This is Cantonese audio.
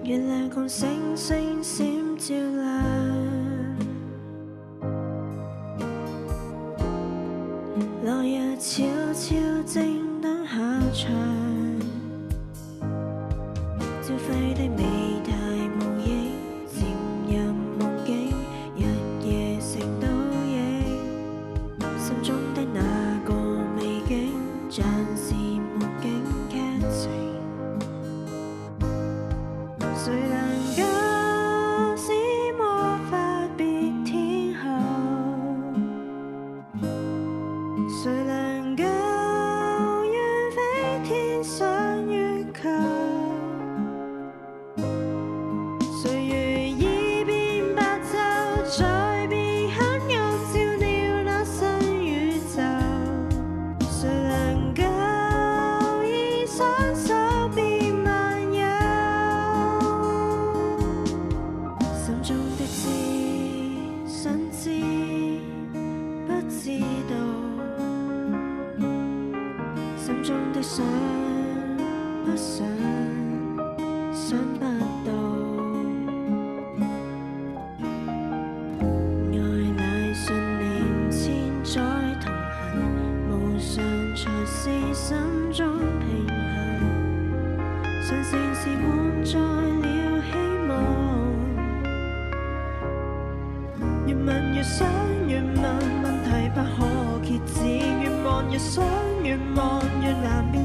月亮共星星閃照亮，落日悄悄正等下場，焦灰的美態無影，漸入夢境，日夜成倒影，心中的那個美景，暫時夢境劇情。誰能夠使魔法變天后？誰能夠遠飛天上月球？歲月已變白晝，再變黑暗，照亮那新宇宙。誰能夠以雙手變萬有？心中的知，想知不知道，心中的想不想，想不到。愛乃信念千載同行，無常才是心中平衡。上線是滿載了希望。越問越想越問，問題不可遏止，越望越想越望，越難辨